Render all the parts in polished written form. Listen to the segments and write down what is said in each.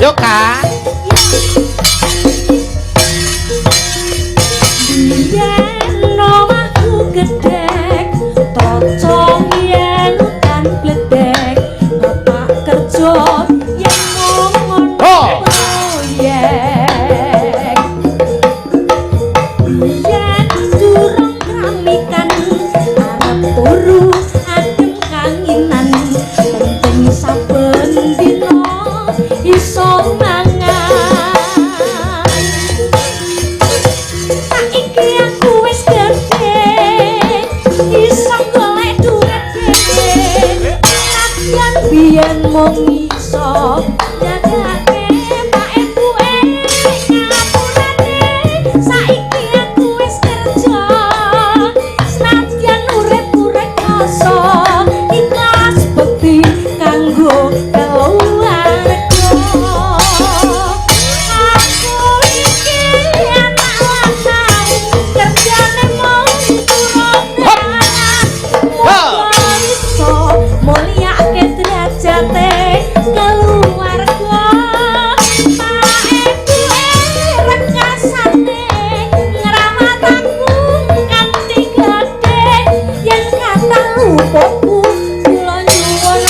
Yo Kak. Yen omahku gedhek, trocong yen udan bledek, bapak kerja yen ngomong proyek. Yen durung kramikan, arep turu adem kanginan, penting saben dina iso mangan. Saiki aku wis gedhe, iso golek duit dhewe. Latihan biyen mung iso nyadake pak epuke ngapurane. Saiki aku wis kerja, senadyan urip-urip rasa ikhlas bekti kanggo keluarga. Aku iki anak lanang, kerjane mung turun-turunan. Muga iso mulyake derajate keluarga. Pak epuke rekasane ngrawat aku kanthi gedhe. Yen kathah luputku kula nyuwun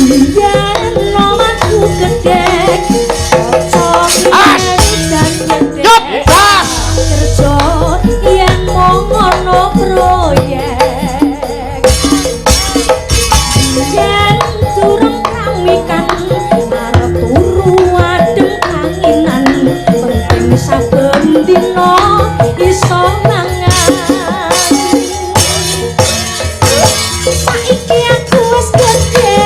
Biyen omahku gedhek, cocok dan gedhek. Kerja yen mung ono proyek. Yen durung kramikan, arep turu adem kanginan, penting saben dina iso mangan. Saiki aku wis gedhe,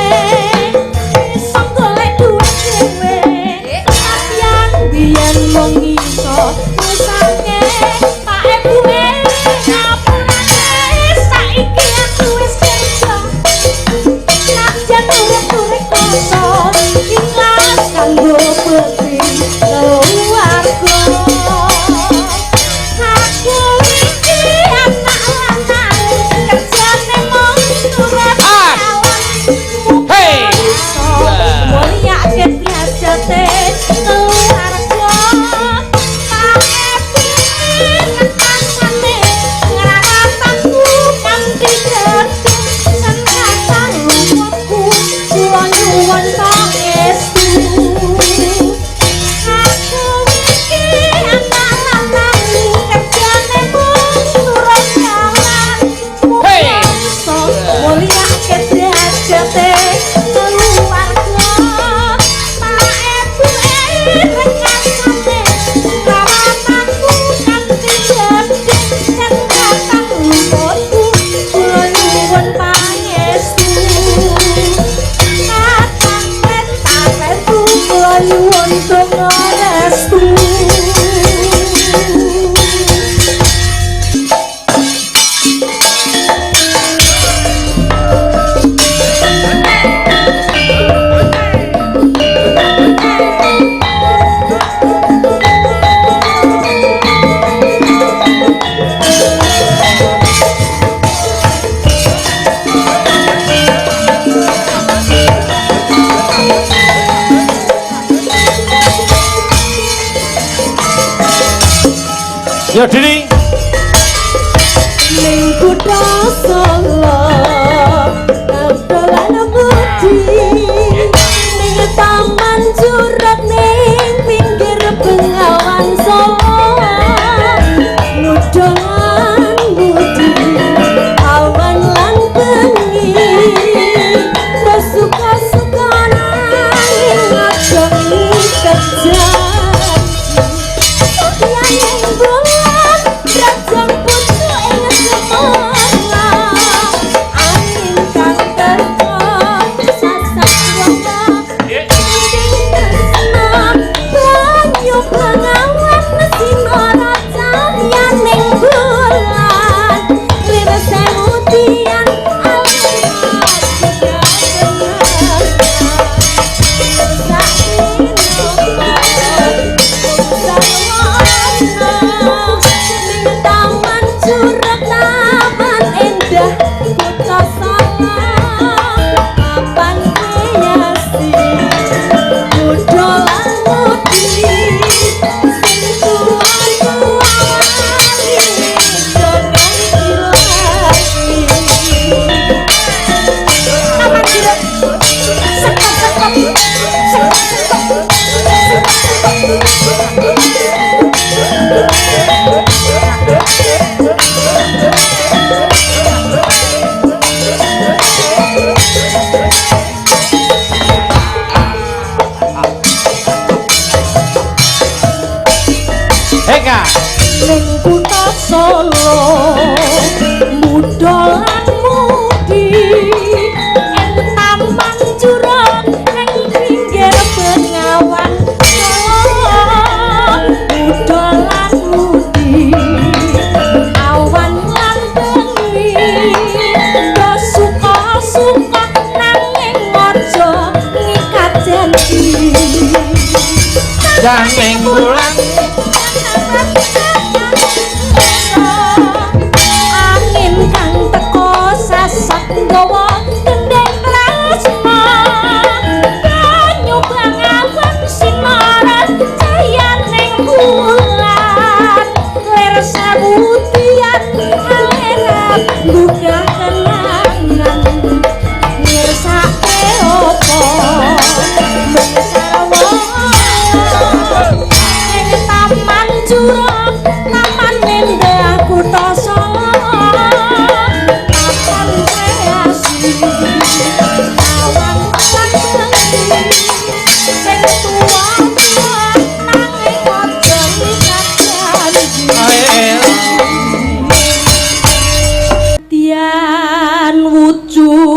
iso golek duit dhewe. Latihan biyen mung iso ngesake pak epuke ngapurane. Saiki aku wis kerja, senadyan urip-urip rasa ikhlas kanggo bekti keluarga. Aku iki anak lanang, kerjane mung turut kawan. Muga iso mulyake derajate keluarga. Pak epuke rekasane ngrawat aku kanthi gedhe. Sen kathah luputku kula nyuwun pangestu. Aku iki anak lanang, kerjane mung turut kawan. Muga iso mulyake derajate keluarga. Pak epuke rekasane ngrawat aku kanthi gedhe. Sen kathah luputku kula nyuwun pangestu. Kathah pentapenku kula nyuwun donga restu. Yo Dini. Ning kutha Solo, dolan budi, ning taman jurak ning pinggir Bengawan Solo. Nudongan budi, awan lan bengi, suka-suka nanging aja kerja. Yang bulan rajang putu ing semono. Eka ning kutha Solo muda lan mudi ing taman jurang ning pinggir Bengawan Solo muda lan mudi awan lan bengi do suka-suka nanging aja ngikat janji jangking bulan angin kang teko sasak gawa gendeng plasma banyu bangawan sinar cayaning bulan ler sabutian alerat buka kenangan ngirsake opo mengsarwa ing taman jurang taman nendah kutha Solo taman kreasi awan lan bengi sing tuwa nanging aja nikat janji tian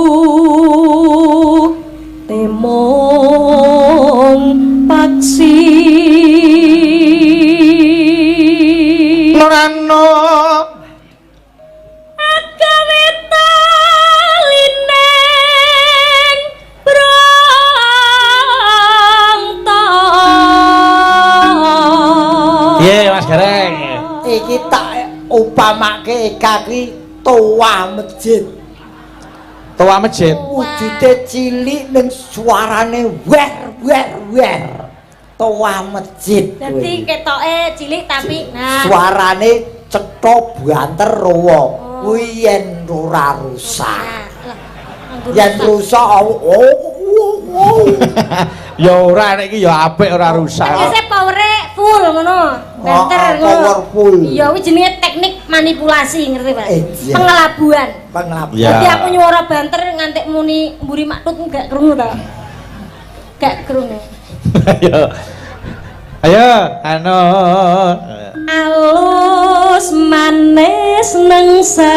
wujud temong paksi Lorano agawe talineng bronto piye Mas Gareng Iki tak upamake kaki toa masjid. tua masjid Wujude cilik ning suarane wer. Toa masjid. dadi ketoke cilik tapi nah Suarane cetha banter rawa. Kuwi yen ora rusak. Yen rusak ya ora nek iki ya apik ora rusak tegese powere full ngono banter ngono powerful. iya kuwi jenenge teknik manipulasi ngerti Pak Iya. pengelabuan Penglabuhan. Ya. Jadi aku nyuara banter ngantek muni mburi maktut enggak krungu ta? Enggak krungu. ayo anu Alus manis nengsa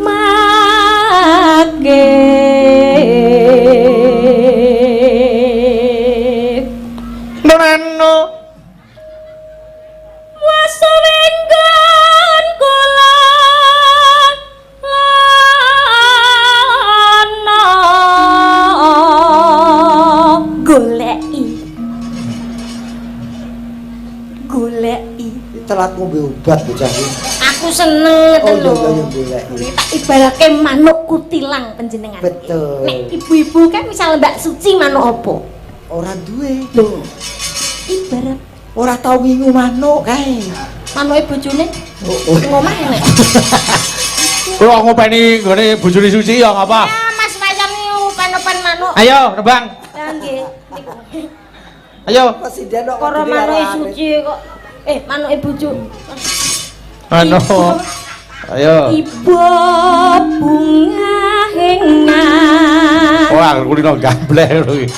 make Lorano waswenggon kula lana goleki Telat ngombe obat bocah iki. aku seneng Oh ngoten iya lho goleki. tak ibaratke manuk kutilang panjenengan Betul. nek ibu-ibu kan misal Mbak Suci manuk apa Ora duwe. lho ibarat Ora tau wingu manuk kae. manuke bojone Oh. ngomah nek kula ngopeni nggone bojone Suci ya ngapa ya Mas Wayang upan-upan manuk ayo nebang ya nggih ayo Presiden kok karo manuke Suci kok manuke bojo anu ayo ibu bunga hengan wah kulino gambleh lho iki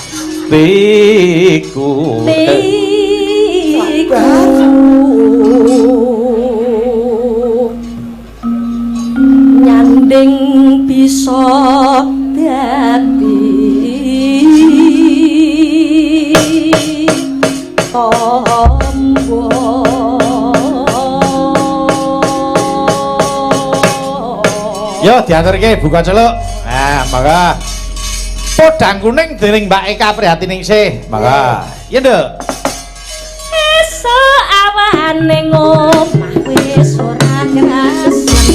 tiku nyanding bisa dadi tombo yo diaturke buka celuk nah mangga podang kuning dening Mbak Eka Prihatiningsih mangga iya nduk esuk awane ngomah wis ora kerasan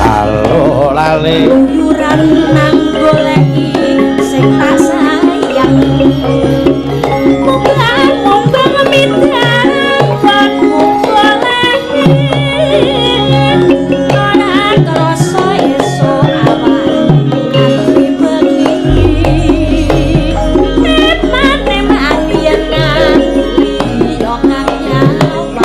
halo lali luyuran nang goleki sing tak sayang mumbang midan kanku goleki ora krasa esuk awan nganti bengi eman alien nganti yo kang nyawa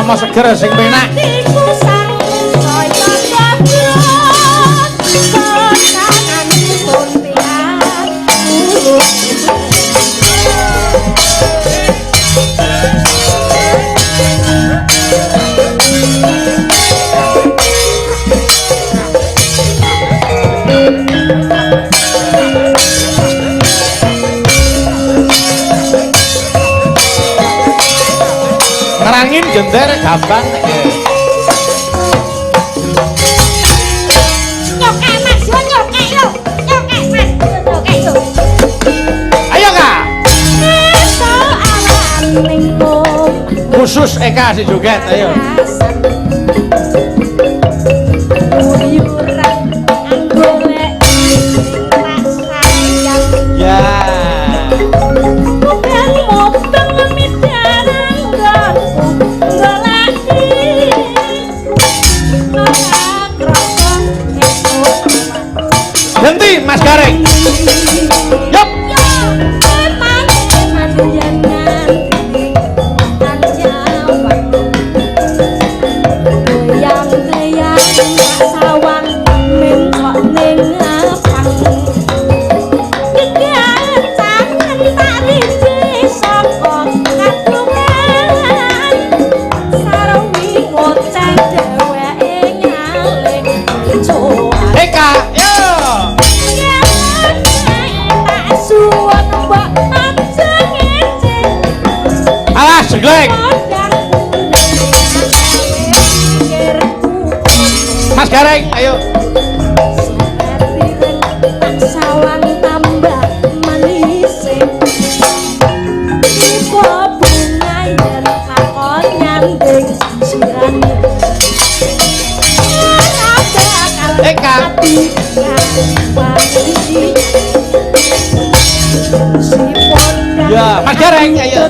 krama seger sing penak. Ngerangin gender gampang. Nyokek Mas, yo nyokek yo. Nyokek Mas, nyokek yo. Ayo Kak. Eso awan ning Khusus Eka si joget, ayo. Ya. Henti Mas Gareng. Yup. Eka, yo. Alas, jeglek. Mas Gareng, ayo. Sawang tambah manis ibu bunga yen lakon nyanding sirane Eka. Ya, Mas Gareng, ayo.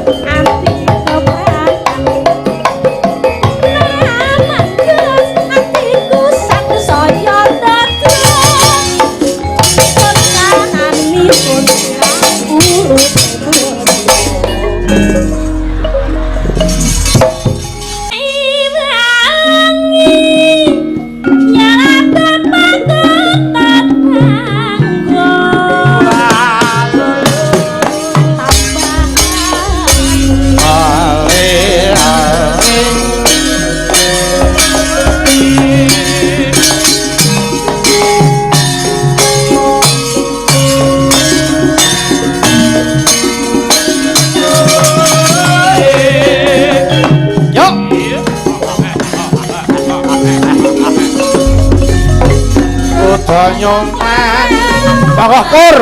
Nyontek Bawah Kur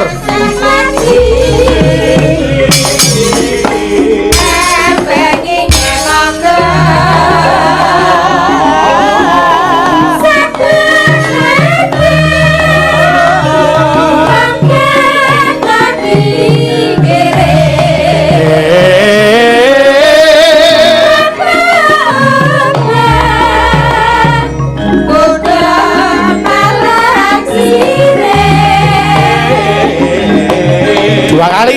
dua kali